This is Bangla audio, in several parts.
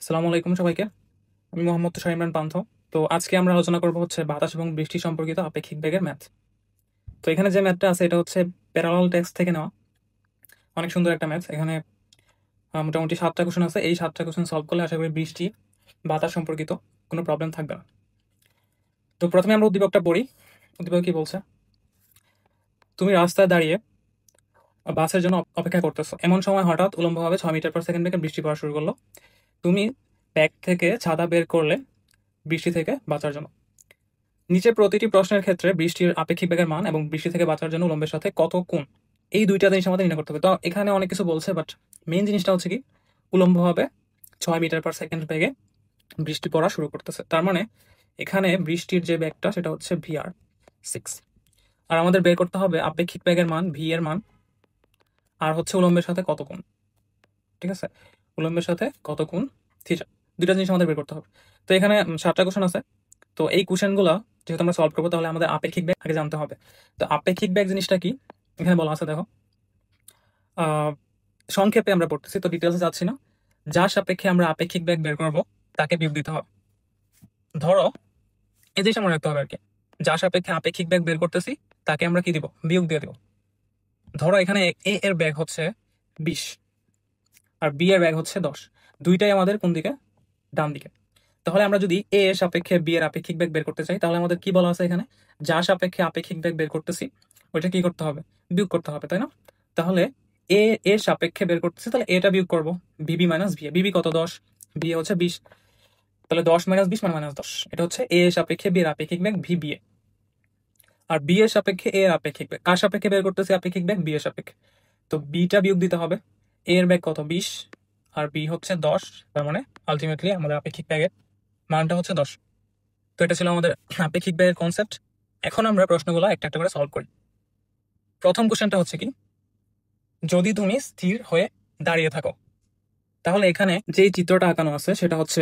আসসালামু আলাইকুম সবাইকে। আমি মোহাম্মদ তুষার ইমরান পান্থ। তো আজকে আমরা আলোচনা করব হচ্ছে বাতাস এবং বৃষ্টি সম্পর্কিত আপেক্ষিক বেগের ম্যাথ। তো এখানে যে ম্যাথটা আছে এটা হচ্ছে প্যারালাল টেক্সট থেকে নেওয়া। অনেক সুন্দর একটা ম্যাথ। এখানে মোটামুটি 7টা কোশ্চেন আছে। এই 7টা কোশ্চেন সলভ করলে আশা করি বৃষ্টি বাতাস সম্পর্কিত কোনো প্রবলেম থাকবে না। তো প্রথমে আমরা উদ্দীপকটা পড়ি। উদ্দীপক কি বলছে? তুমি রাস্তায় দাঁড়িয়ে বাসের জন্য অপেক্ষা করতেছো। এমন সময় হঠাৎ উলম্বভাবে 6 মিটার/সেকেন্ড বেগে বৃষ্টি পড়া শুরু করলো। তুমি ব্যাগ থেকে ছাতা বের করলে বৃষ্টি থেকে বাঁচার জন্য। নিচে প্রতিটি প্রশ্নের ক্ষেত্রে বৃষ্টির আপেক্ষিক বেগের মান এবং বৃষ্টি থেকে বাঁচার জন্য উলম্বের সাথে কত কোণ, এই দুইটা জিনিস আমাদের নির্ণয় করতে হবে। তো এখানে অনেক কিছু বলছে, বাট মেইন জিনিসটা হচ্ছে কি, উলম্বভাবে 6 মিটার/সেকেন্ড বেগে বৃষ্টি পড়া শুরু করতেছে। তার মানে এখানে বৃষ্টির যে বেগটা সেটা হচ্ছে VR6। আর আমাদের বের করতে হবে আপেক্ষিক বেগের মান ভি এর মান, আর হচ্ছে উলম্বের সাথে কত কোণ। ঠিক আছে, উলম্বের সাথে কত কোণ থিটা, দুইটা জিনিস আমাদের বের করতে হবে। তো এখানে 7টা কোশ্চেন আছে। তো এই কোশ্চেনগুলো যেহেতু আমরা সলভ করবো, তাহলে আমাদের আপেক্ষিক বেগ আগে জানতে হবে। তো আপেক্ষিক বেগ জিনিসটা কি এখানে বলা আছে দেখো। আহ সংক্ষেপে আমরা পড়তেছি, তো ডিটেলসে যাচ্ছি না। যার সাপেক্ষে আমরা আপেক্ষিক বেগ বের করব তাকে বিয়োগ দিতে হবে। ধরো এই জিনিসটা মনে রাখতে হবে আর কি, যার সাপেক্ষে আপেক্ষিক বেগ বের করতেছি তাকে আমরা কি দিব, বিয়োগ দিয়ে দিব। ধরো এখানে এ এর বেগ হচ্ছে 20 আর বি এর বেগ হচ্ছে 10। দুইটাই আমাদের কোন দিকে, ডান দিকে। তাহলে আমরা যদি এ এর সাপেক্ষে বি এর আপেক্ষিক বেগ বের করতে চাই, তাহলে আমাদের কি বলা আছে এখানে, যার সাপেক্ষে আপেক্ষিক বেগ বের করতেছি ওইটা কি করতে হবে, বিয়োগ করতে হবে, তাই না? তাহলে এ এর সাপেক্ষে বের করতেছি, তাহলে এটা বিয়োগ করবো, বিবি মাইনাস ভি। বিবি কত, 10, বি হচ্ছে 20। তাহলে 10 মাইনাস 20 মানে -10। এটা হচ্ছে এ এর সাপেক্ষে বি এর আপেক্ষিক বেগ V B A. R B এর সাপেক্ষে এ এর আপেক্ষিক বেগ, কার সাপেক্ষে বের করতেছি আপেক্ষিক বেগ, বি এর সাপেক্ষে। তো বিটা বিয়োগ দিতে হবে। এ এর বেগ কত, 20, আর বি হচ্ছে 10। তার মানে আলটিমেটলি আমাদের আপেক্ষিক বেগের মানটা হচ্ছে 10। তো এটা ছিল আমাদের আপেক্ষিক বেগের কনসেপ্ট। এখন আমরা প্রশ্নগুলো একটা একটা করে সলভ করি। প্রথম কোশ্চেনটা হচ্ছে কি, যদি তুমি স্থির হয়ে দাঁড়িয়ে থাকো, তাহলে এখানে যেই চিত্রটা আঁকানো আছে সেটা হচ্ছে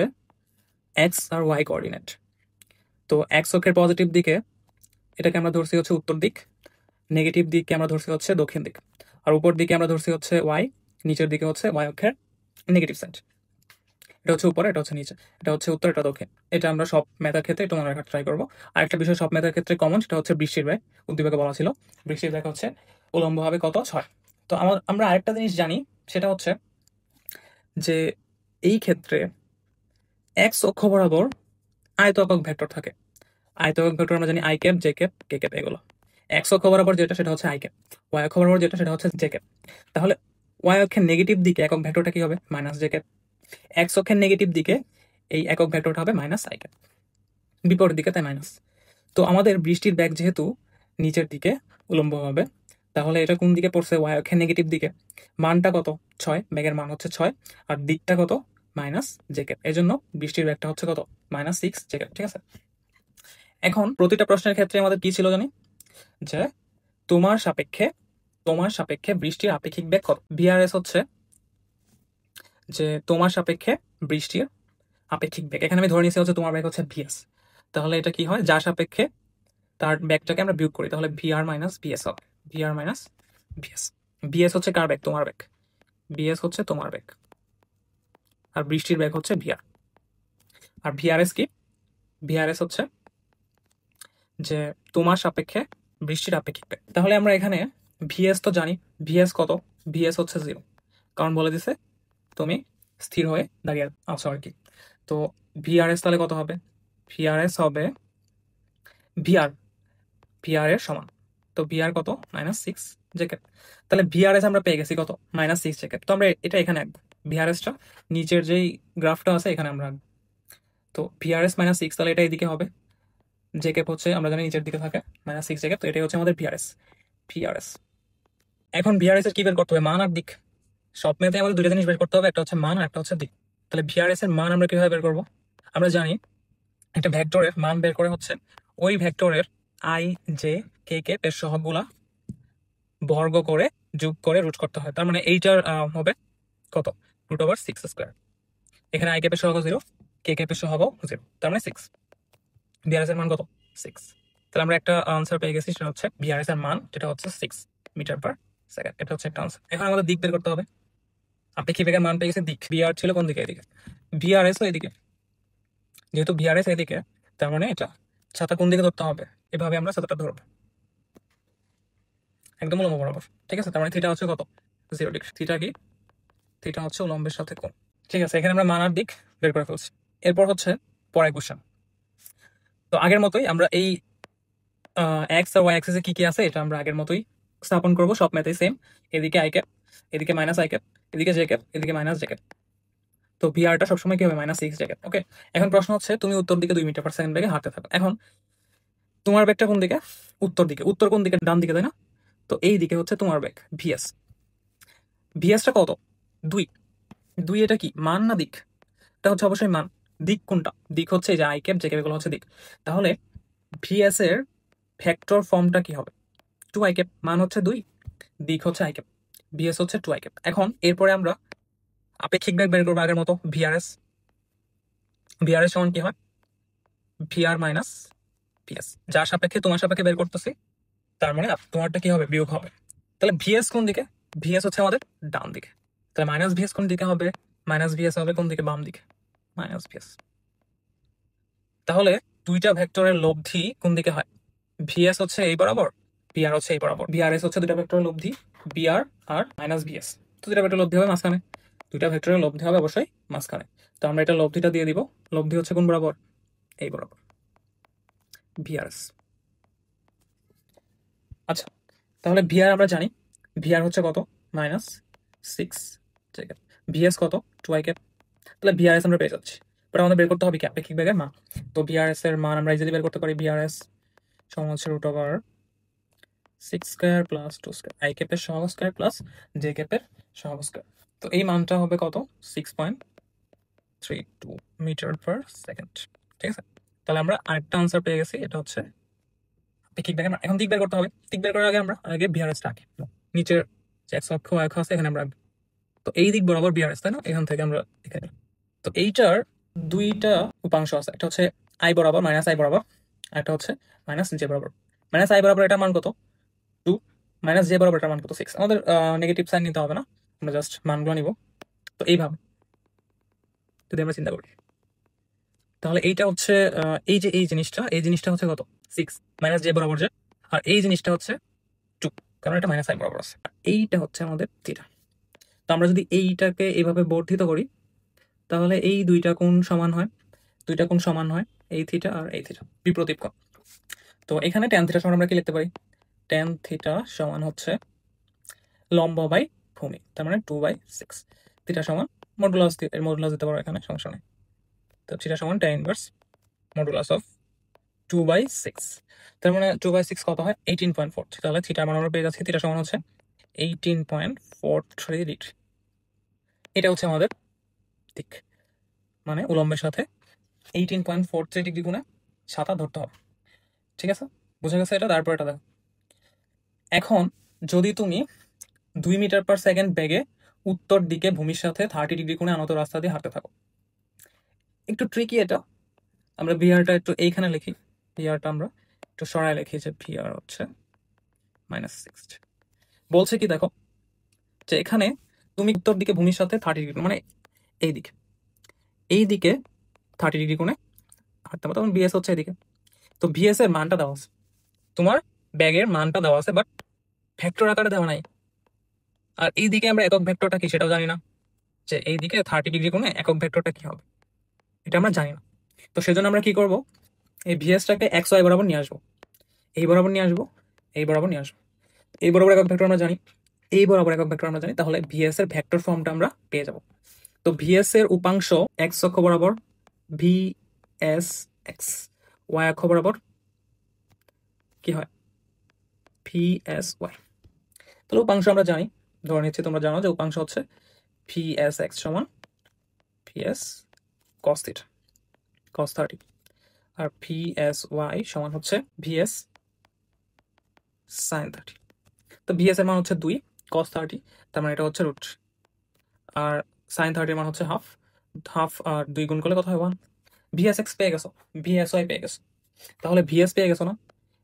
এক্স আর ওয়াই কোঅর্ডিনেট। তো এক্স অক্ষের পজিটিভ দিকে এটাকে আমরা ধরছি হচ্ছে উত্তর দিক, নেগেটিভ দিককে আমরা ধরছি হচ্ছে দক্ষিণ দিক, আর উপর দিকে আমরা ধরছি হচ্ছে ওয়াই, নিচের দিকে হচ্ছে ওয়াই অক্ষের নেগেটিভ সাইড। এটা হচ্ছে উপরে, এটা হচ্ছে নিচে, এটা হচ্ছে উত্তর, এটা দক্ষিণ। এটা আমরা সব ম্যাথের ক্ষেত্রে একটু মনে রাখার ট্রাই করবো। আর একটা বিষয় সব ম্যাথের ক্ষেত্রে কমন, সেটা হচ্ছে বৃষ্টির বেগ। উদ্দীপকে বলা ছিল বৃষ্টির বেগ হচ্ছে উলম্বভাবে কত, 6। তো আমরা আরেকটা জিনিস জানি, সেটা হচ্ছে যে এই ক্ষেত্রে এক্স অক্ষ বরাবর আয়তাকার ভেক্টর থাকে। আয়তাকার ভেক্টর আমরা জানি I cap, J cap, K cap, এগুলো। এক্স অক্ষ বরাবর যেটা সেটা হচ্ছে আই ক্যাপ, ওয়াই অক্ষ বরাবর যেটা সেটা হচ্ছে জে ক্যাপ। তাহলে ওয়াই অক্ষের নেগেটিভ দিকে একক ভেক্টরটা কি হবে, মাইনাস জে ক্যাপ। এক্স অক্ষের নেগেটিভ দিকে এই একক ভেক্টরটা হবে মাইনাস আই ক্যাপ, বিপরীত দিকে তাই মাইনাস। তো আমাদের বৃষ্টির বেগ যেহেতু নিচের দিকে উলম্ব হবে, তাহলে এটা কোন দিকে পড়ছে, ওয়াই অক্ষের নেগেটিভ দিকে। মানটা কত, 6, বেগের মান হচ্ছে 6, আর দিকটা কত, মাইনাস জে ক্যাপ। এই জন্য বৃষ্টির বেগটা হচ্ছে কত, -6 জে ক্যাপ। ঠিক আছে, এখন প্রতিটা প্রশ্নের ক্ষেত্রে আমাদের কি ছিল জানি, যে তোমার সাপেক্ষে বৃষ্টির আপেক্ষিক বেগ কত। ভিআরএস হচ্ছে যে তোমার সাপেক্ষে বৃষ্টির আপেক্ষিক বেগ। এখানে আমি ধরে নিয়েছি হচ্ছে তোমার বেগ হচ্ছে ভিএস। তাহলে এটা কি হয়, যার সাপেক্ষে তার বেগটাকে আমরা বিয়োগ করি, তাহলে ভিআর মাইনাস ভিএস হবে। VR minus VS. ভিএস হচ্ছে কার বেগ, তোমার বেগ। ভিএস হচ্ছে তোমার বেগ, আর বৃষ্টির বেগ হচ্ছে ভিআর। আর ভিআরএস কি, ভিআরএস হচ্ছে যে তোমার সাপেক্ষে বৃষ্টির আপেক্ষিক বেগ। তাহলে আমরা এখানে ভিএস তো জানি, ভিএস কত, ভিএস হচ্ছে 0, কারণ বলে দিছে তুমি স্থির হয়ে দাঁড়িয়ে আছো আর কি। তো ভিআরএস তাহলে কত হবে, ভিআরএস হবে ভিআর, ভিআর এর সমান। তো ভিআর কত, -6 জেকেট। তাহলে ভিআরএস আমরা পেয়ে গেছি কত, -6 জেকেট। তো আমরা এটা এখানে আঁকবো, ভিআরএসটা নিচের যেই গ্রাফটা আছে এখানে আমরা আঁকবো। তো ভিআরএস -6, তাহলে এটা এদিকে হবে, জেকেপ হচ্ছে আমরা জানি নিচের দিকে থাকে, -6 জেকেপ। তো এটাই হচ্ছে আমাদের ভিআরএস। ভিআরএস এখন ভিআরএস এর কি বের করতে হবে, মান আর দিক। সব মেয়েতে আমাদের দুইটা জিনিস বের করতে হবে, একটা হচ্ছে মান আর একটা হচ্ছে দিক। তাহলে ভিআরএস এর মান আমরা কিভাবে বের করবো, আমরা জানি একটা ভেক্টরের মান বের করে হচ্ছে ওই ভেক্টরের আই, জে, কে কে এর সহগগুলা বর্গ করে যোগ করে রুট করতে হয়। তার মানে এইটার হবে কত, √6²। এখানে আই ক্যাপের সহগ 0, কে ক্যাপের সহগ 0, তার মানে 6। ভিআরএস এর মান কত, 6। তাহলে আমরা একটা আনসার পেয়ে গেছি, সেটা হচ্ছে ভিআরএস এর মান যেটা হচ্ছে 6 মিটার পার সেকেন্ড। এটা হচ্ছে একটা আনসার। এখন আমাদের দিক বের করতে হবে। আপেক্ষিক বেগের মান পেয়ে গেছে দিক, বিআর ছিল কোন দিকে, এদিকে, বিআরএস এদিকে, যেহেতু বিআরএস এদিকে তার মানে এটা ছাতা কোন দিকে ধরতে হবে, এভাবে আমরা ছাতাটা ধরবো একদম উলম্ব বরাবর, ঠিক আছে। তার মানে থিটা হচ্ছে কত, 0 ডিগ্রি। থিটা কি, থিটা হচ্ছে উলম্বের সাথে কোণ, ঠিক আছে। এখানে আমরা মান আর দিক বের করে ফেলছি। এরপর হচ্ছে পরের কোশ্চেন। তো আগের মতোই আমরা এই এক্স আর ওয়াই অ্যাক্সিসে কি কি আছে এটা আমরা আগের মতোই স্থাপন করবো, সব ম্যাথেই সেম। এদিকে আই ক্যাপ, এদিকে মাইনাস আই ক্যাপ, এদিকে জে ক্যাপ, এদিকে মাইনাস জে ক্যাপ। তো ভিআরটা সবসময় কি হবে, -6 জে ক্যাপ। ওকে, এখন প্রশ্ন হচ্ছে তুমি উত্তর দিকে 2 মিটার পার সেকেন্ড বেগে হাঁটতে থাকো। এখন তোমার ব্যাগটা কোন দিকে, উত্তর দিকে। উত্তর কোন দিকে, ডান দিকে, তাই না? তো এই দিকে হচ্ছে তোমার ব্যাগ ভিএস। ভিএসটা কত, 2। 2 এটা কি মান না দিক? এটা হচ্ছে অবশ্যই মান। দিক কোনটা, দিক হচ্ছে এই যে আই ক্যাপ জে ক্যাপ, এগুলো হচ্ছে দিক। তাহলে ভিএস এর ভেক্টর ফর্মটা কি হবে, 2 আই ক্যাপ, মান হচ্ছে 2, দিক হচ্ছে আই ক্যাপ, ভিএস হচ্ছে 2 আই ক্যাপ। এখন এরপরে আমরা আপেক্ষিক বেগ বের করবো আগের মতো, ভিআরএস। ভিআরএস সমান কি হয়, ভিআর মাইনাস ভিএস, যার সাপেক্ষে তোমার সাপেক্ষে বের করতেছি, তার মানে তোমারটা কি হবে, বিয়োগ হবে। তাহলে ভিএস কোন দিকে, ভিএস হচ্ছে আমাদের ডান দিকে। তাহলে মাইনাস ভিএস কোন দিকে হবে, মাইনাস ভিএস হবে কোন দিকে, বাম দিকে, মাইনাস ভিএস। তাহলে দুইটা ভেক্টরের লব্ধি কোন দিকে হয়, ভিএস হচ্ছে এই বরাবর, বিআর হচ্ছে এই বরাবর। বিআরএস হচ্ছে দুইটা ভেক্টরের লব্ধি, বিআর আর মাইনাস ভিএস। তো দুইটা ভেক্টরের লব্ধি হবে মাঝখানে, দুইটা ভেক্টরের লব্ধি হবে অবশ্যই মাঝখানে। তো আমরা এটা লব্ধিটা দিয়ে দিব, লব্ধি হচ্ছে কোন বরাবর, এই বরাবর, ভিআরএস। আচ্ছা, তাহলে ভিআর আমরা জানি, ভিআর হচ্ছে কত, -6, ঠিক আছে। ভিএস কত, 2 আই ক্যাপ। তাহলে ভিআরএস আমরা পেয়ে যাচ্ছি। বাট আমাদের বের করতে হবে কি, আপেক্ষিক বেগের মান। তো ভিআরএস এর মান আমরা ইজিলি বের করতে পারি। ভিআরএস সমান হচ্ছে √6² প্লাস 2² আই ক্যাপের সহগ স্কয়ার প্লাস জে ক্যাপের সহগ স্কয়ার। তো এই মানটা হবে কত, 6.32 মিটার পার সেকেন্ড, ঠিক আছে। তাহলে আমরা আরেকটা আনসার পেয়ে গেছি, এটা হচ্ছে আপেক্ষিক বেগের মান। এখন দিক বের করতে হবে। দিক বের করার আগে আমরা আগে ভিআরএসটা আঁকি। নিচের যে এক্স অক্ষ y অক্ষ আছে এখানে আমরা, তো এই দিক বরাবর ভিআরএস, তাই না? এখান থেকে আমরা এখানে, তো এইটার দুইটা উপাংশ আছে, একটা হচ্ছে আই বরাবর, মাইনাস আই বরাবর, একটা হচ্ছে মাইনাস জে বরাবর। মাইনাস আই বরাবর এটার মান কত, 2, মাইনাস জে বরাবর এটার মান কত, 6। আমাদের নেগেটিভ সাইন নিতে হবে না, আমরা জাস্ট মানগুলো নিব। তো এইভাবে যদি আমরা চিন্তা করি, তাহলে এইটা হচ্ছে এই যে এই জিনিসটা, এই জিনিসটা হচ্ছে কত, 6, মাইনাস জে বরাবর যে, আর এই জিনিসটা হচ্ছে 2, কারণ এটা মাইনাস আই বরাবর আছে। এইটা হচ্ছে আমাদের থিটা। তো আমরা যদি এইটাকে এইভাবে বর্ধিত করি, তাহলে এই দুইটা কোণ সমান হয়, দুইটা কোণ সমান হয়, এই থিটা আর এই থিটা, বিপরীত কোণ। তো এখানে ট্যান থিটা সমান আমরা কি লিখতে পারি, ট্যান থিটা সমান হচ্ছে লম্ব বাই ভূমি, তার মানে 2/6। থিটা সমান মডুলাস, এর মডুলাস দিতে পারো এখানে, সমস্যা নেই। তো থিটা সমান ট্যান ইনভার্স মডুলাস অফ 2/6। তার মানে 2/6 কত হয়, 18.4। তাহলে থিটার মান আমরা পেয়ে যাচ্ছি, থিটা সমান হচ্ছে 18.43 ডিগ্রি। এটা হচ্ছে আমাদের দিক, মানে উলম্বের সাথে 18.43 ডিগ্রি গুণে ছাতা ধরতে হবে, ঠিক আছে। বুঝা গেছে এটা? তারপর এটা দেখো, এখন যদি তুমি 2 মিটার পার সেকেন্ড বেগে উত্তর দিকে ভূমির সাথে 30 ডিগ্রি কোণে আনত রাস্তা দিয়ে হাঁটতে থাকো। একটু ট্রিকি এটা, আমরা ভিআরটা একটু এইখানে লিখি, ভিআরটা আমরা একটু সরায় লিখি, যে ভিআর হচ্ছে -6। বলছে কি দেখো, যে এখানে তুমি উত্তর দিকে ভূমির সাথে 30 ডিগ্রি, মানে এই দিকে, এই দিকে 30 ডিগ্রি কোণে হাঁটতে হবে, তখন ভিএস হচ্ছে এদিকে। তো ভিএস এর মানটা দেওয়া আছে, তোমার ব্যাগের মানটা দেওয়া আছে, বাট ভেক্টর আকারে দেওয়া নাই। আর এই দিকে আমরা একক ভেক্টরটা কি সেটাও জানি না, যে এই দিকে 30 ডিগ্রি কোণে একক ভেক্টরটা কি হবে এটা আমরা জানি না। তো সেজন্য আমরা কি করব, এই ভিএসটাকে এক্স ওয়াই বরাবর নিয়ে আসবো, এই বরাবর নিয়ে আসবো, এই বরাবর নিয়ে আসবো। এই বরাবর একক ভেক্টর আমরা জানি, এই বরাবর একক ভেক্টর আমরা জানি, তাহলে ভিএস এর ভেক্টর ফর্মটা আমরা পেয়ে যাব। তো ভিএস এর উপাংশ এক্স অক্ষ বরাবর ভি এস এক্স, ওয়াই অক্ষ বরাবর কি হয়, ভি এস ওয়াই। তাহলে উপাংশ আমরা জানি, ধরে নিচ্ছি তোমরা জানো যে উপাংশ হচ্ছে ভি এস এক্স সমান ভি এস কস থিটা, কস 30, আর ভি এস ওয়াই সমান হচ্ছে ভি এস সাইন 30। তো ভি এস এর মান হচ্ছে 2, কস 30, তার মানে এটা হচ্ছে রুট, আর সাইন 30 এর মান হচ্ছে হাফ, হাফ আর 2 গুণ করলে কত হয়, 1। ভি এস এক্স পেয়ে গেছো, ভি এস ওয়াই পেয়ে গেছো, তাহলে ভি এস পেয়ে গেছো না,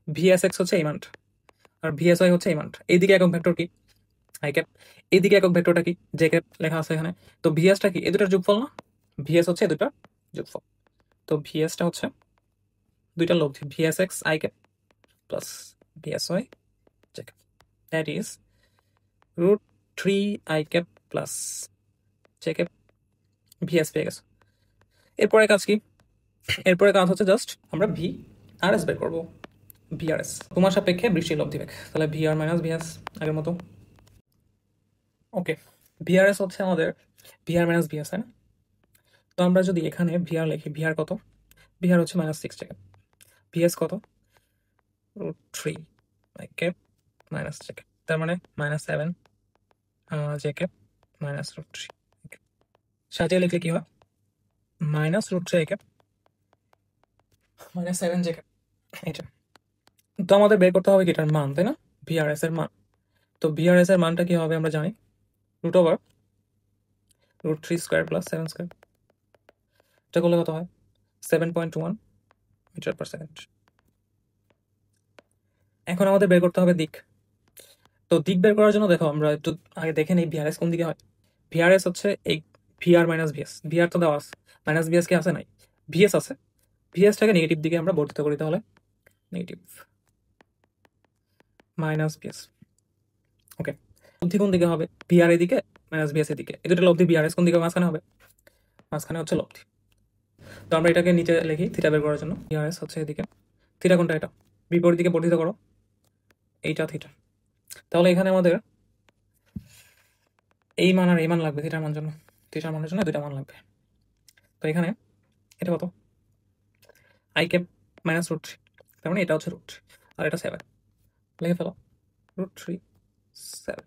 ভি এস এক্স হচ্ছে এই মানটা, আর ভি এস ওয়াই হচ্ছে এই মানটা। এইদিকে একক ভেক্টর কি, আই ক্যাপ। এইদিকে একক ভেক্টরটা কি, জে ক্যাপ লেখা আছে এখানে। তো ভিএসটা কি, এ দুটার যোগফল না? ভিএস হচ্ছে এ দুটার যোগফল। তো ভিএসটা হচ্ছে দুইটা লব্ধি, VS X I cap plus VS Y J cap, that is √3 I cap plus J cap VS পেয়ে গেছে। এরপরে কাজ কি? এরপরে কাজ হচ্ছে জাস্ট আমরা ভি আর এস বের করবো। ভিআরএস তোমার সাপেক্ষে বৃষ্টির লব্ধি বেগ, তাহলে ভিআর মাইনাস ভিএস আগের মতো। ওকে, ভিআরএস হচ্ছে আমাদের ভিআর মাইনাস ভিএস, তাই না? তো আমরা যদি এখানে ভিআর লিখি, ভিআর কত? ভিআর হচ্ছে -6 জে ক্যাপ, ভিএস কত? √3 I cap minus J cap, তার মানে -7 জে ক্যাপ মাইনাস √3। সাজিয়ে লিখলে কি হয়? -√3 আই ক্যাপ -7 জে ক্যাপ, এটা। তো আমাদের বের করতে হবে কি এটার মান, তাই না? ভিআরএস এর মান। তো ভিআরএস এর মানটা কি হবে আমরা জানি, √3 স্কোয়ার প্লাস 7 স্কোয়ার। এটা করলে কত হয়? 7.1 মিটার পার সেকেন্ড। এখন আমাদের বের করতে হবে দিক। তো দিক বের করার জন্য দেখো আমরা একটু আগে দেখে নিই ভিআরএস কোন দিকে হয়। ভিআরএস হচ্ছে এই ভিআর মাইনাস ভিএস। ভিআর তো দেওয়া আছে, মাইনাস ভিএস কি আছে? নাই, ভিএস আছে। ভিএসটাকে নেগেটিভ দিকে আমরা বর্ধিত করি, তাহলে নেগেটিভ মাইনাস ভিএস। ওকে, লব্ধি কোন দিকে হবে? ভিআর এদিকে, মাইনাস ভিএস এদিকে। এই দুটো লব্ধি, ভিআরএস কোন দিকে? মাঝখানে হবে, মাঝখানে হচ্ছে লব্ধি। তো আমরা এটাকে নিচে লিখি থিটা বের করার জন্য। ভিআরএস হচ্ছে এদিকে, থিটা কোনটা? এটা বিপরীত দিকে বর্ধিত করো, এইটা থিটা। তাহলে এখানে আমাদের এই মান আর এই মান লাগবে থিটার মান জন্য, থিটার মানের জন্য দুইটা মান লাগবে। তো এখানে এটা কত? আই ক্যাপ মাইনাস √3, তার মানে এটা হচ্ছে √3 আর এটা 7, লিখে ফেলো √3 7।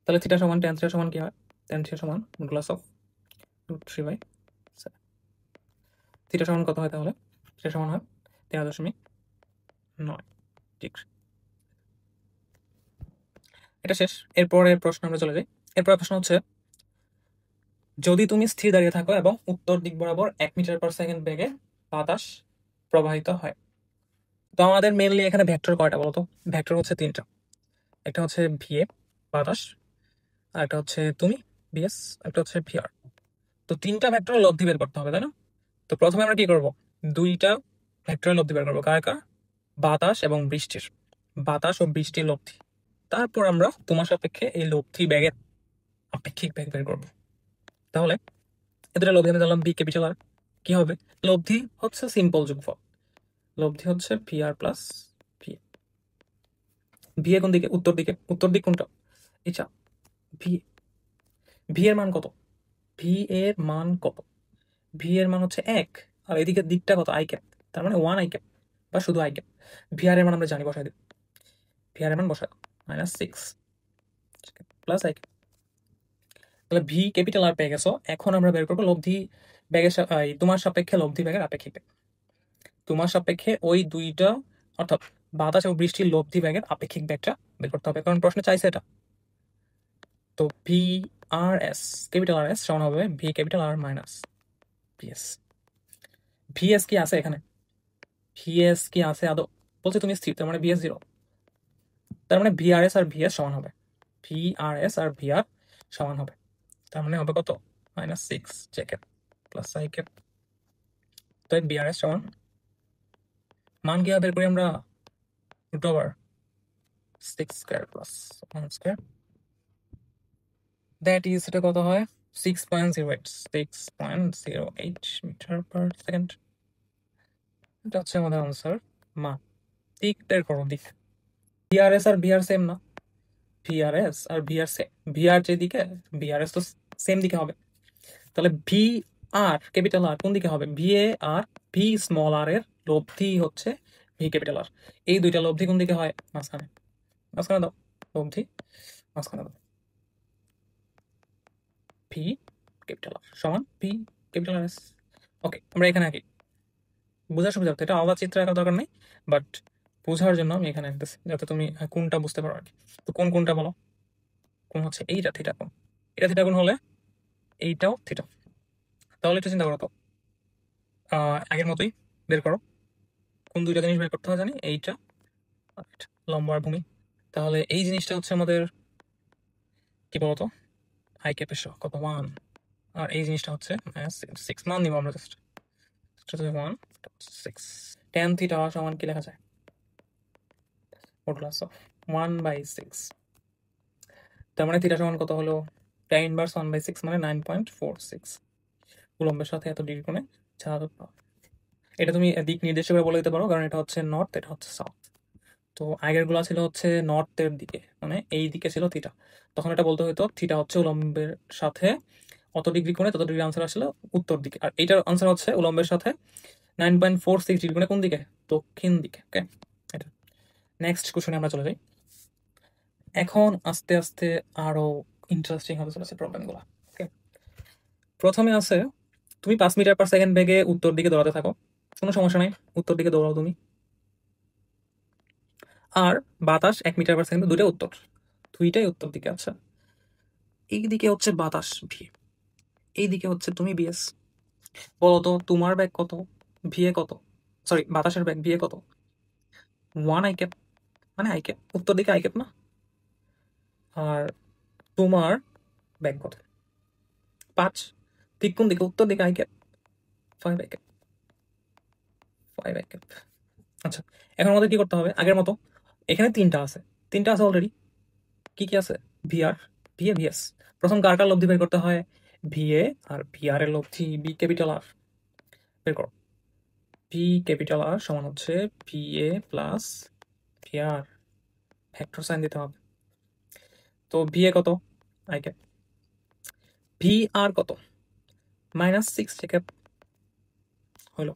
তাহলে থিটা সমান ট্যান থিটা সমান কি হয়? ট্যান থিটা সমান মডুলাস অফ √3/7। থিটা সমান কত হয় তাহলে? থিটা সমান হয় 13.9 ডিগ্রি। এটা শেষ। এরপরের প্রশ্ন আমরা চলে যাই। এরপরের প্রশ্ন হচ্ছে, যদি তুমি স্থির দাঁড়িয়ে থাকো এবং উত্তর দিক বরাবর 1 মিটার পার সেকেন্ড বেগে বাতাস প্রবাহিত হয়। তো আমাদের মেনলি এখানে ভেক্টর কয়টা বলতো? ভেক্টর হচ্ছে তিনটা। একটা হচ্ছে ভিএ বাতাস, আর একটা হচ্ছে তুমি ভিএস, একটা হচ্ছে ভিআর। তো তিনটা ভেক্টরের লব্ধি বের করতে হবে, তাই না? তো প্রথমে আমরা কি করব? দুইটা ভেক্টরের লব্ধি বের করবো, কার কার? বাতাস এবং বৃষ্টির, বাতাস ও বৃষ্টির লব্ধি। তারপর আমরা তোমার সাপেক্ষে এই লব্ধি ব্যাগের আপেক্ষিক ব্যাগ বের করবো। তাহলে এদের লব্ধি আমি জানলাম বি ক্যাপিটাল আর। কি হবে? লব্ধি হচ্ছে সিম্পল যোগফল, লব্ধি হচ্ছে VR plus V. V A কোন দিকে? উত্তর দিকে। উত্তর দিক কোনটা? আচ্ছা, ভি। ভি এর মান কত? ভি এর মান কত? ভি এর মান হচ্ছে 1, আর এদিকে দিকটা কত? আই ক্যাপ, তার মানে 1 আই ক্যাপ বা শুধু আই ক্যাপ। ভিআর এর মান আমরা জানি, বসাই দিই। ভিআর এর মান বসাই -6 প্লাস আই ক্যাপ। তাহলে ভি ক্যাপিটাল আর পেয়ে গেছো। এখন আমরা বের করবো লব্ধি ব্যাগের তোমার সাপেক্ষে লব্ধি ব্যাগের আপেক্ষিক ব্যাগ। তোমার সাপেক্ষে ওই দুইটা, অর্থাৎ বাতাস এবং বৃষ্টির লব্ধি ব্যাগের আপেক্ষিক ব্যাগটা বের করতে হবে, কারণ প্রশ্নে চাইছে এটা। তো V R S, capital R S সমান হবে V capital R minus VS. VS কি আছে এখানে? ভিএস কি আছে আদৌ? বলছে তুমি স্থির, তার মানে ভিএস 0। তার মানে ভিআরএস আর ভিএস সমান হবে, ভিআরএস আর ভিআর সমান হবে। তার মানে হবে কত? -6 J cap plus I cap. তো ভিআরএস সমান মান কি বের করি আমরা? √6 square plus 1 square, that is, এটা কত হয়? 6.08 মিটার পার সেকেন্ড। এটা হচ্ছে আমাদের আনসার মান। দিক বের করো, দিক। ভিআরএস আর ভিআর সেম না? ভিআরএস আর ভিআর সেম, ভিআর যেদিকে ভিআরএস তো সেম দিকে হবে। তাহলে ভি আর ক্যাপিটাল আর কোন দিকে হবে? ভি এ আর ভি স্মল আর এর লব্ধি হচ্ছে ভি ক্যাপিটাল আর। এই দুইটা লব্ধি কোন দিকে হয়? মাঝখানে। মাঝখানে দাও লব্ধি, মাঝখানে দাও। ভি ক্যাপিটাল আর সমান ভি ক্যাপিটাল আর এস। ওকে, আমরা এখানে আঁকি, বোঝার সুবিধা হতো। এটা আলাদা চিত্র আঁকার দরকার নেই, বাট বোঝার জন্য আমি এখানে আঁকতেছি, যাতে তুমি কোনটা বুঝতে পারো আর কি। তো কোন কোনটা বলো? কোন হচ্ছে এইটা থিটা কোণ, এটা থিটা কোণ হলে এইটাও থিটা। তাহলে একটু চিন্তা করো তো, আগের মতোই বের করো। কোন দুইটা জিনিস বের করতে হয় জানি, এইটা আর এটা, লম্ব আর ভূমি। তাহলে এই জিনিসটা হচ্ছে আমাদের কি বলতো আই ক্যাপের কত 1, আর এই জিনিসটা হচ্ছে -6 মান নিব আমরা জাস্ট 1 6 tan থিটা সমান কি লেখা যায় মডুলাস অফ 1/6, তার মানে থিটা সমান কত হলো tan ইনভার্স 1/6 মানে 9.46 উলম্বের সাথে এত ডিগ্রি কোণে ছাড়া। এটা তুমি দিক নির্দেশ করে বলে দিতে পারো, কারণ এটা হচ্ছে নর্থ, এটা হচ্ছে সাউথ। তো আগের গুলা ছিল হচ্ছে নর্থের দিকে, মানে এই দিকে ছিল থিটা, তখন এটা বলতে হতো থিটা হচ্ছে উলম্বের সাথে অত ডিগ্রি কোণে, তত ডিগ্রি আনসার আসলে উত্তর দিকে, আর এইটার আনসার হচ্ছে উলম্বের সাথে 9.46 ডিগ্রি কোণে কোন দিকে, দক্ষিণ দিকে। ওকে, এটা নেক্সট কোশ্চেনে আমরা চলে যাই। এখন আস্তে আস্তে আরো ইন্টারেস্টিং হতে চলেছে প্রবলেমগুলো। ওকে, প্রথমে আছে তুমি 5 মিটার/সেকেন্ড বেগে উত্তর দিকে দৌড়াতে থাকো, কোনো সমস্যা নাই, উত্তর দিকে দৌড়াও তুমি। আর বাতাস 1 মিটার/সেকেন্ডে, দুইটাই উত্তর, দুইটাই উত্তর দিকে। আচ্ছা, এই দিকে হচ্ছে বাতাস ভি, এই দিকে হচ্ছে তুমি বিএস। বলো তো তোমার ব্যাগ কত, ভিএ কত, সরি বাতাসের ব্যাগ ভিএ কত? 1 আই ক্যাপ, মানে আই ক্যাপ, উত্তর দিকে আই ক্যাপ না? আর তোমার ব্যাগ কত? 5, ঠিক কোন দিকে, উত্তর দিকে I cap, 5 i cap, 5 i cap. আচ্ছা, এখন আমাদের কি করতে হবে আগের মতো, এখানে তিনটা আছে, তিনটা আছে অলরেডি। কি কি আছে? VR, VA, VS. প্রথম কার কার লব্ধি বের করতে হয়? ভিএ আর ভিআর এর লব্ধি, বি ক্যাপিটাল আর বের করো। ভি ক্যাপিটাল আর সমান হচ্ছে VA plus VR, vector sign দিতে হবে। তো ভিএ কত? I cap. ভি আর কত? -6 ক্যাপ। হলো,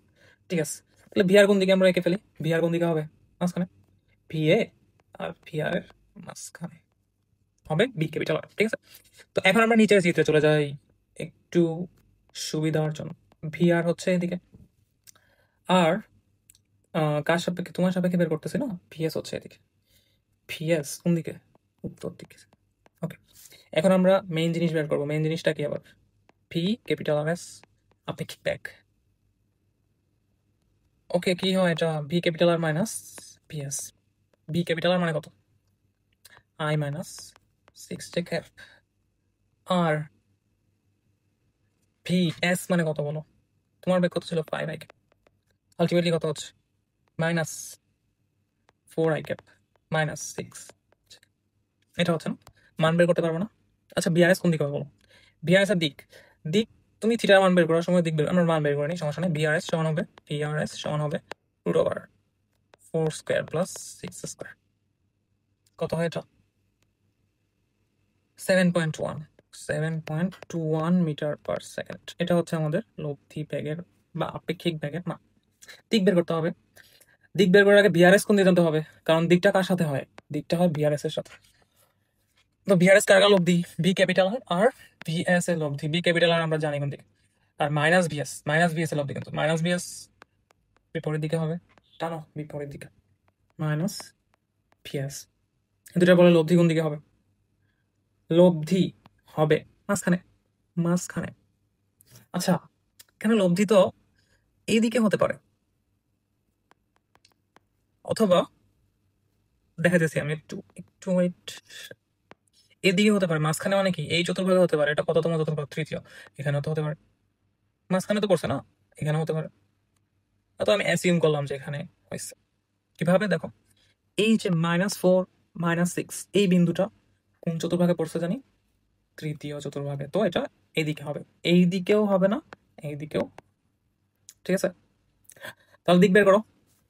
ঠিক আছে। তাহলে ভিআর কোন দিকে আমরা এঁকে ফেলি, ভিআর কোন দিকে হবে? মাঝখানে। ভিএ আর ভিআর এর মাঝখানে হবে বি ক্যাপিটাল আর, ঠিক আছে। তো এখন আমরা নিচের চিত্রে চলে যাই একটু সুবিধার জন্য। ভিআর হচ্ছে এদিকে, আর কার সাপেক্ষে, তোমার সাপেক্ষে বের করতেছি না, ভিএস হচ্ছে এদিকে। ভিএস কোন দিকে? উত্তর দিকে। ওকে, এখন আমরা মেইন জিনিস বের করবো। মেইন জিনিসটা কি আবার? ভি ক্যাপিটাল আর এস আপেক্ষিক ব্যাগ। ওকে, কি হয় এটা? V capital R minus VS. V capital R মানে কত? I minus 6 j cap. আর ভি এস মানে কত বলো? তোমার ব্যাগ কত ছিল? 5 আই ক্যাপ। আলটিমেটলি কত হচ্ছে? -4 আই ক্যাপ -6। এটা হচ্ছে না, মান বের করতে পারবো না। আচ্ছা, বিআরএস কোন দিকে হবে বলো? বিআরএস এর দিক, দিক তুমি থিটার মান বের করার সময় দিক বের, আমরা মান বের করে নিই, সমস্যা নেই। বিআরএস সমান হবে, বিআরএস সমান হবে √4 স্কয়ার প্লাস 6 স্কয়ার। কত হয় এটা? 7.1, 7.21 মিটার/সেকেন্ড। এটা হচ্ছে আমাদের লব্ধি বেগের বা আপেক্ষিক বেগের মান। দিক বের করতে হবে। দিক বের করার আগে বিআরএস কোন দিকে জানতে হবে, কারণ দিকটা কার সাথে হয়? দিকটা হয় বিআরএস এর সাথে। তো বিআরএস কার কার লব্ধি? বি ক্যাপিটাল আর ভিএস এর লব্ধি। বি ক্যাপিটাল আর আমরা জানি কোন দিকে, আর মাইনাস ভিএস এর লব্ধি, কিন্তু মাইনাস ভিএস বিপরীত দিকে হবে, টানো বিপরীত দিকে, মাইনাস ভিএস। দুটা বলে লব্ধি কোন দিকে হবে? লব্ধি হবে মাঝখানে, মাঝখানে। আচ্ছা, কেন লব্ধি তো এইদিকে হতে পারে, অথবা দেখা যাচ্ছে আমি একটু একটু ওয়েট, এদিকে হতে পারে। মাঝখানে মানে কি? এই চতুর্ভাগে হতে পারে। এটা কততম চতুর্ভাগ? তৃতীয়। এখানেও তো হতে পারে, মাঝখানে তো পড়ছে না, এখানেও হতে পারে। তো আমি অ্যাসিউম করলাম যে এখানে হয়েছে। কিভাবে? দেখো, এই যে -4 -6 এই বিন্দুটা কোন চতুর্ভাগে পড়ছে জানি? তৃতীয় চতুর্ভাগে। তো এটা এইদিকে হবে, এই দিকেও হবে না, এই দিকেও। ঠিক আছে, তাহলে দিক বের করো।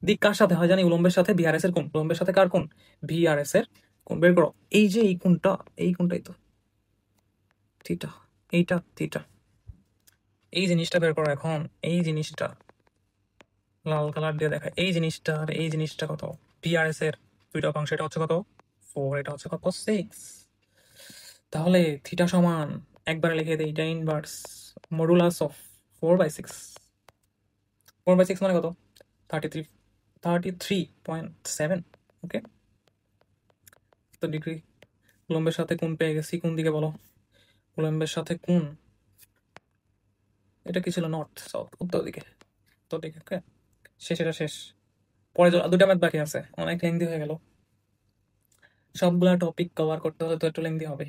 দিক কার সাথে হয় জানি? উলম্বের সাথে বিআরএস এর কোণ। উলম্বের সাথে কার কোণ? বিআরএস এর কোণ বের করো। এই যে এই কোণটা, এই কোণটাই তো থিটা, এইটা থিটা। এই জিনিসটা বের করো এখন। এই জিনিসটা লাল কালার দিয়ে দেখায়, এই জিনিসটা আর এই জিনিসটা কত? বিআরএস এর দুইটা অংশ, এটা হচ্ছে কত? 4, এটা হচ্ছে কত? 6। তাহলে থিটা সমান, একবারে লিখে দেই, এটা ইনভার্স মডুলাস অফ 4/6। 4/6 মানে কত? 33, 33.7। ওকে, তো ডিগ্রি। উলম্বের সাথে কোণ পেয়ে গেছি, কোন দিকে বলো? উলম্বের সাথে কোণ, এটা কি ছিল? নর্থ সাউথ, উত্তর দিকে, উত্তর দিকে। ওকে, শেষ, এটা শেষ। পরে দুটা ম্যাথ বাকি আছে, অনেক লেন্দি হয়ে গেল, সবগুলা টপিক কভার করতে হলে তো একটু লেন্দি হবে।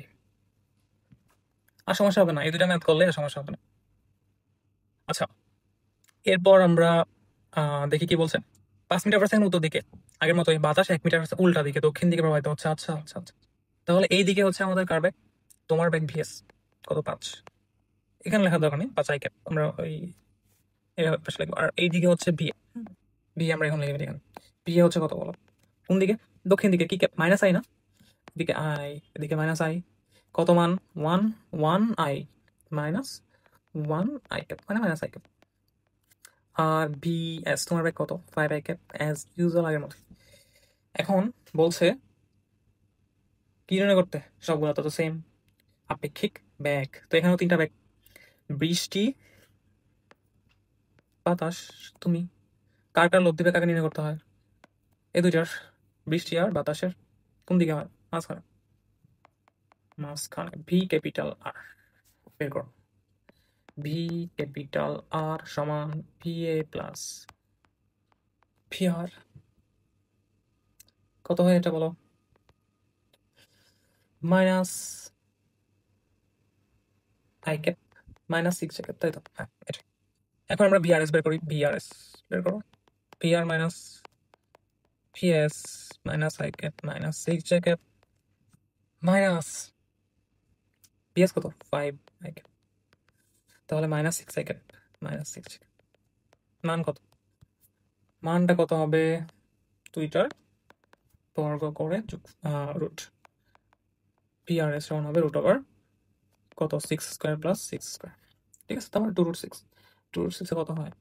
আর সমস্যা হবে না, এই দুটা ম্যাথ করলে আর সমস্যা হবে না। আচ্ছা, এরপর আমরা দেখি কি বলছে। 5 মিটার/সেকেন্ড উত্তর দিকে আগের মতোই, বাতাস 1 মিটার উল্টা দিকে দক্ষিণ দিকে প্রবাহিত হচ্ছে। আচ্ছা আচ্ছা আচ্ছা, তাহলে এই দিকে হচ্ছে আমাদের কার বেগ? তোমার বেগ ভিএস কত 5, এখানে লেখার দরকার নেই, 5 আই ক্যাপ আমরা ওই এভাবে পাশে লিখবো। আর এই দিকে হচ্ছে ভি, ভি আমরা এখন লিখবো এখানে। ভি হচ্ছে কত বলো? কোন দিকে? দক্ষিণ দিকে। কি ক্যাপ? মাইনাস আই না? এদিকে আই, এদিকে মাইনাস আই। কত মান? 1 আই মাইনাস 1 আই ক্যাপ মানে মাইনাস আই ক্যাপ। আর বি এস তোমার ব্যাগ কত? 5 আই ক্যাপ অ্যাজ ইউজুয়াল আগের মতো। এখন বলছে কি জন্য করতে, সবগুলো তো সেম, আপেক্ষিক ব্যাগ। তো এখানেও 3টা ব্যাগ, বৃষ্টি, বাতাস। তুমি কার কার লব্ধি বেগ আগে নির্ণয় করতে হয়? এই দুইটার, বৃষ্টি আর বাতাসের কোন দিকে হয়? মাঝখানে। মাঝখানে ভি ক্যাপিটাল আর বের করো। ভি ক্যাপিটাল আর সমান ভি এ প্লাস ভি আর। কত হয় এটা বলো? Minus i cap minus 6 cap, তাই তো? হ্যাঁ এটা। এখন আমরা ভিআরএস বের করি। ভিআরএস বের করো। VR minus VS minus i cap minus 6 cap minus VS কত? 5 আই ক্যাপ, তাহলে মাইনাস 6 আই ক্যাপ মাইনাস 6। মান কত? মানটা কত হবে? দুইটার বর্গ করে রুট। পিআরএস সমান হবে রুট ওভার কত? 6 স্কোয়ার প্লাস 6 স্কোয়ার। ঠিক আছে, তারপর 2√6। 2√6 কত হয়?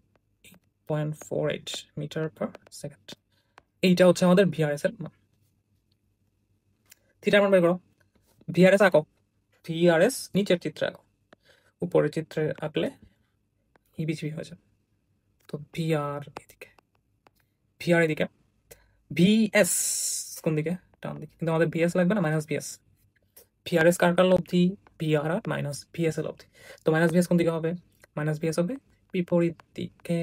8.48 মিটার/সেকেন্ড। এইটা হচ্ছে আমাদের ভিআরএস এর মান। থিটার মান বের করো। ভিআরএস আঁকো। ভিআরএস নিচের চিত্রে আঁকো, উপরের চিত্রে আঁকলে হিবিজিবি হয়ে যাবে। তো ভিআর এদিকে, ভিআর এদিকে, ভিএস কোন দিকে? ডান দিকে। কিন্তু আমাদের ভিএস লাগবে না, মাইনাস ভিএস। ভিআরএস কার কার লব্ধি? ভিআর আর মাইনাস ভিএস এর লব্ধি। তো মাইনাস ভিএস কোন দিকে হবে? মাইনাস ভিএস হবে বিপরীত দিকে।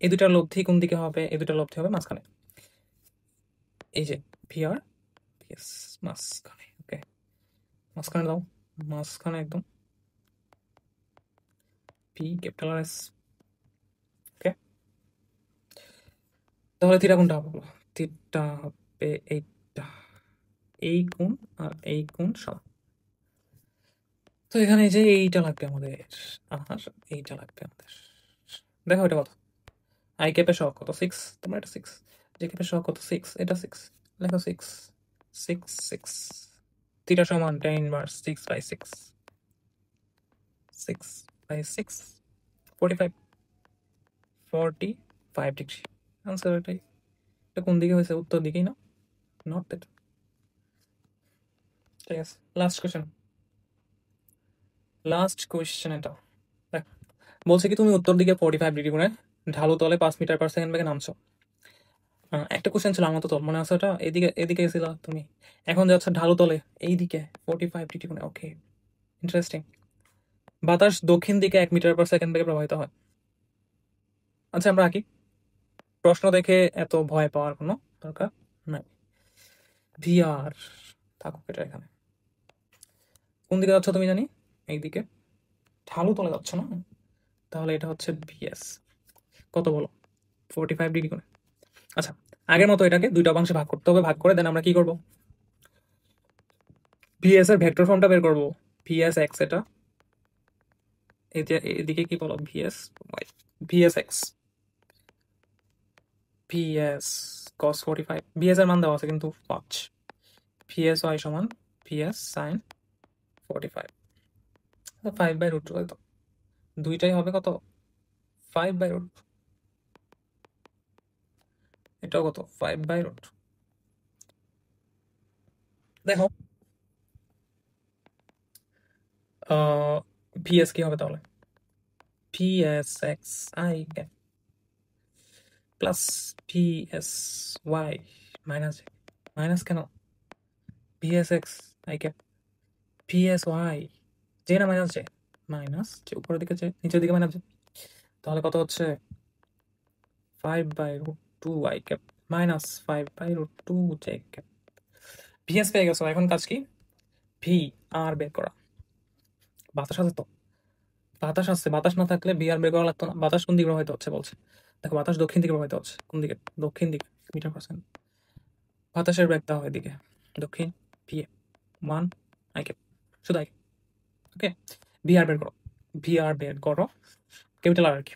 এই দুটার লব্ধি কোন দিকে হবে? এই দুটার লব্ধি হবে মাঝখানে। এই যে ভিআর ভিএস মাঝখানে। ওকে, মাঝখানে দাও, মাঝখানে একদম। P capital R S. Okay, তাহলে থিটা কোনটা হবে? থিটা হবে এইটা। এই কোণ আর এই কোণ সমান। তো এখানে যে এইটা লাগবে আমাদের, আর এইটা লাগবে আমাদের। দেখো এটা কত? আই ক্যাপের সহগ কত? 6। তোমরা এটা 6, জে ক্যাপের সহগ কত? 6, এটা 6। লেখো 6 6 6। থিটা সমান tan ইনভার্স 6/6, 6/6 45 45 ডিগ্রি। আনসার এটাই। এটা কোন দিকে হয়েছে? উত্তর দিকেই না, নট এটা। ঠিক আছে, লাস্ট কোয়েশ্চেন। লাস্ট কোয়েশ্চেন এটা দেখ, বলছে কি তুমি উত্তর দিকে 45 ডিগ্রি করে ঢালু তলে 5 মিটার/সেকেন্ড বেগে নামছো। একটা কোশ্চেন ছিল আমার তো, তোর মনে আছে ওটা? এদিকে এদিকে গেছিল তুমি, এখন যাচ্ছ ঢালু তলে এইদিকে 45 ডিগ্রি করে। ওকে, ইন্টারেস্টিং। বাতাস দক্ষিণ দিকে 1 মিটার/সেকেন্ড বেগে প্রবাহিত হয়। আচ্ছা আমরা আঁকি। প্রশ্ন দেখে এত ভয় পাওয়ার কোনো দরকার নাই। ভিআর থাকুক এটা এখানে। কোন দিকে যাচ্ছ তুমি জানি? এইদিকে, ঢালু তলে যাচ্ছ না? তাহলে এটা হচ্ছে ভিএস। কত বলো? 45 ডিগ্রি করে। আচ্ছা, আগের মতো এটাকে দুইটা অংশে ভাগ করতে হবে। ভাগ করে দেন আমরা কি করব? ভিএস এর ভেক্টর ফর্মটা বের করব। ভিএস এক্স, এটা এদিকে কি বলো? VS Y, VS X, VS cos 45। VS এর মান দেওয়া আছে কিন্তু 5। ভিএস ওয়াই সমান ভিএস সাইন 45, 5/√2। তো দুইটাই হবে কত? 5/√2। এটাও কত? 5/√2। দেখো ভিএস কি হবে তাহলে? VS X I cap plus VS Y minus, minus কেন? VS X I cap VS Y, যে না মাইনাস যে, মাইনাস যে উপরের দিকে যে নিচের দিকে মাইনাস যে, তাহলে কত হচ্ছে? 5/√2 i cap minus 5/√2 J cap. VS পেয়ে গেছো, এখন কাজ কি? ভি আর বের করা। বাতাস আছে তো, বাতাস আছে, বাতাস না থাকলে বিআর বের করা লাগতো না। বাতাস কোন দিকে প্রবাহিত হচ্ছে বলছে, দেখো বাতাস দক্ষিণ দিকে প্রবাহিত হচ্ছে। কোন দিকে? দক্ষিণ দিকে, মিটার পার্সেন্ট। বাতাসের বেগ দেওয়া হয় এদিকে, দক্ষিণ, ভিএ 1 আই ক্যাপ, শুধু আই। ওকে, ভিআর বের করো, ভিআর বের করো, ক্যাপিটাল আর কি,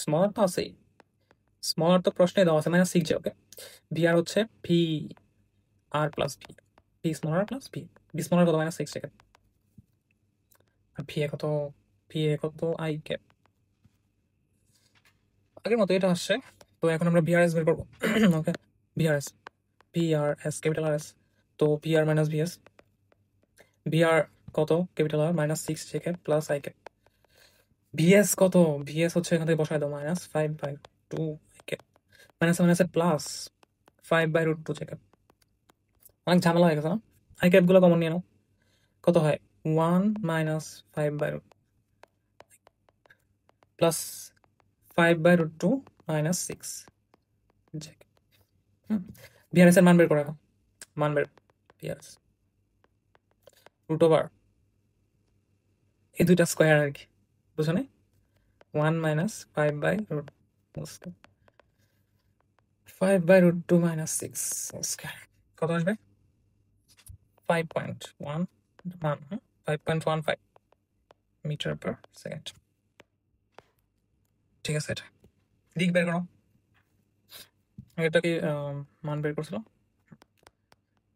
স্মল আর তো আছেই, স্মল আর তো প্রশ্নে দেওয়া আছে -6 যে। ওকে, ভিআর হচ্ছে ভি আর প্লাস ভি, ভি স্মল আর প্লাস ভি, ভি স্মল আর কত? -6 সেকেন্ড। আর ভি এ কত? ভি এ কত? I cap. আগের মতো এটা আসছে। তো এখন আমরা ভিআরএস বের করবো। Okay, VRS, VRS capital R S, তো ভিআর মাইনাস ভিএস, ভিআর কত? Capital R -6 J cap plus I cap. VS কত? ভিএস হচ্ছে এখান থেকে বসায় দাও, -5/2 ক্যাপ, মাইনাস মাইনাসের প্লাস 5/√2 জে ক্যাপ। অনেক ঝামেলা হয়ে গেছে না? আই ক্যাপগুলো কমন নিয়ে নাও, কত হয়? 1 - 5/√2 প্লাস 5/√2 -6 জে ক্যাপ। ভিআরএস এর মান বের করো এখন, মান বের, ভিআরএস √, এই দুইটা স্কোয়ার আর কি, বুঝো না? 1 - 5/√2 5/√2 -6 স্কোয়ার কত আসবে? 5.1 মান, 5.15 মিটার পার সেকেন্ড। ঠিক আছে, এটা দিক বের করো। এটা কি মান বের করছিল?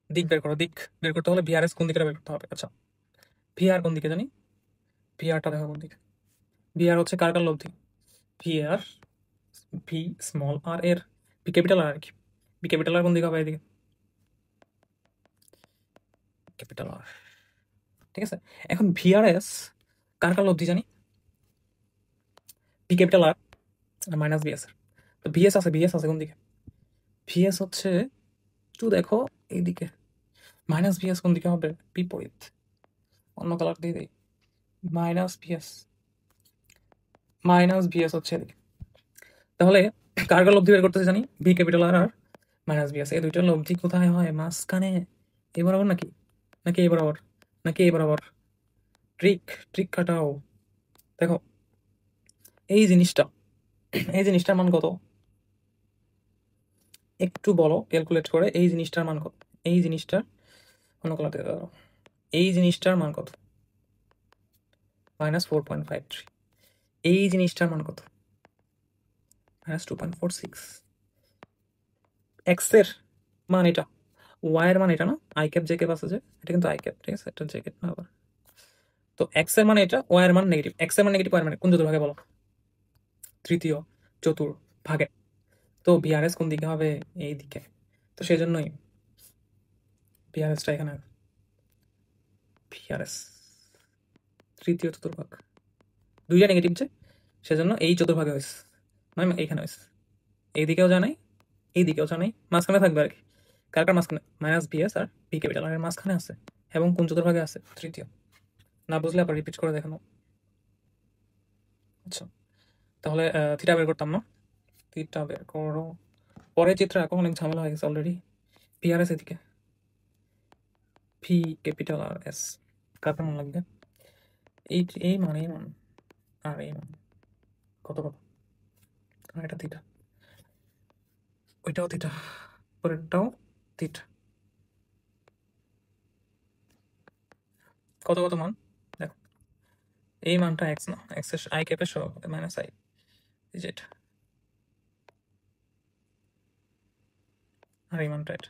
দিক বের করো, দিক বের করতে হলে ভিআরএস কোন দিকে বের করতে হবে। আচ্ছা, ভিআর কোন দিকে জানি, ভিআরটা দেখো কোন দিকে। ভিআর হচ্ছে কার কার লব্ধি? ভিআর, ভি স্মল আর এর, ভি ক্যাপিটাল আর কি, ভি ক্যাপিটাল আর কোন দিকে হবে? এদিকে, ক্যাপিটাল আর। ঠিক আছে, এখন ভিআরএস কার কার লব্ধি জানি? V capital R minus VS. তো ভিএস আছে, ভিএস আছে কোন দিকে? ভিএস হচ্ছে, একটু দেখো এইদিকে, মাইনাস ভিএস কোন দিকে হবে? বিপরীত, অন্য কালার দিয়ে দিই, মাইনাস ভিএস, মাইনাস ভিএস হচ্ছে এদিকে। তাহলে কার কার লব্ধি বের করতেছে জানি? ভি ক্যাপিটাল আর আর মাইনাস ভিএস, এই দুইটার লব্ধি কোথায় হয়? মাঝখানে, এই বরাবর নাকি, নাকি এই বরাবর, নাকি এই বরাবর? ট্রিক, ট্রিক কাটাও। দেখো এই জিনিসটা, এই জিনিসটার মান কত? একটু বলো ক্যালকুলেট করে, এই জিনিসটার মান কত? এই জিনিসটার, অন্য কালার দিয়ে দাও, এই জিনিসটার মান কত? -4.53। এই জিনিসটার মান কত? -2.46। এক্স এর মান এটা, ওয়াই এর মান এটা না, আই ক্যাপ জে ক্যাপ আছে যে, এটা কিন্তু আই ক্যাপ, ঠিক আছে, এটা জে ক্যাপ না আবার। তো এক্স এর মানে এটা, ওয়াই এর মান নেগেটিভ। এক্স এর মান নেগেটিভ, ওয়াই এর মানে কোন চতুর্ভাগে বলো? তৃতীয় চতুর্ভাগে। তো ভিআরএস কোন দিকে হবে? এই দিকে। তো সেই জন্যই ভিআরএসটা এখানে, ভিআরএস তৃতীয় চতুর্ভাগ, দুইটা নেগেটিভ যে, সেজন্য এই চতুর্ভাগে হয়েছে, মানে এইখানে হয়েছে। এই দিকেও জানাই, এই দিকেও জানাই, মাঝখানে থাকবে আর কি। কার কার মাঝখানে? মাইনাস ভিএস আর ভি ক্যাপিটাল আর এর মাঝখানে আছে, এবং কোন চতুর্ভাগে আছে? তৃতীয়। না বুঝলে আবার রিপিট করে দেখানো। আচ্ছা, তাহলে থিটা বের করতাম না, থিটা বের করো, পরে চিত্র আঁকো, অনেক ঝামেলা হয়ে গেছে অলরেডি। ভিআরএস এদিকে, ভি ক্যাপিটাল আর এস, কার মান লাগবে? এই এই মান, এই মান আর এই মান কত কত? কারণ এটা থিটা, ওইটাও থিটা, পরেরটাও থিটা, কত কত মান দেখো। এই মানটা এক্স না, এক্স এর আই ক্যাপের সহগ মাইনাস আই, এই যে এটা, আর এই মানটা এটা।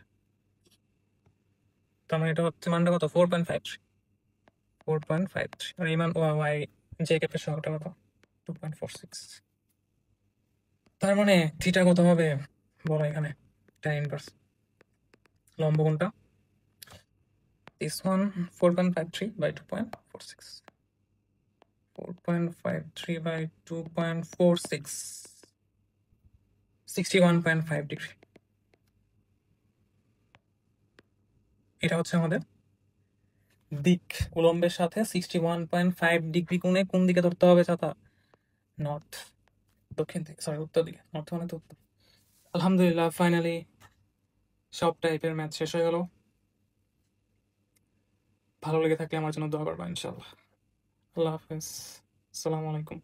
তার মানে এটা হচ্ছে মানটা কত? 4.53, 4.53। আর এই মান ওয়াই জে ক্যাপের সহগটা কত? 2.46। তার মানে থিটা কত হবে বলো এখানে? tan ইনভার্স লম্ব কোণটা, this one 4.53/2.46, 4.53/2.46, 61.5 ডিগ্রি। এটা হচ্ছে আমাদের দিক, উলম্বের সাথে 61.5 ডিগ্রি কোণে কোন দিকে ধরতে হবে ছাতা? নর্থ, দক্ষিণ দিকে, সরি উত্তর দিকে, নর্থ মানে তো উত্তর। আলহামদুলিল্লাহ, ফাইনালি সব টাইপের ম্যাথ শেষ হয়ে গেল। ভালো লেগে থাকলে আমার জন্য দোয়া করবা ইনশাআল্লাহ। আল্লাহ হাফেজ। আসসালামু আলাইকুম।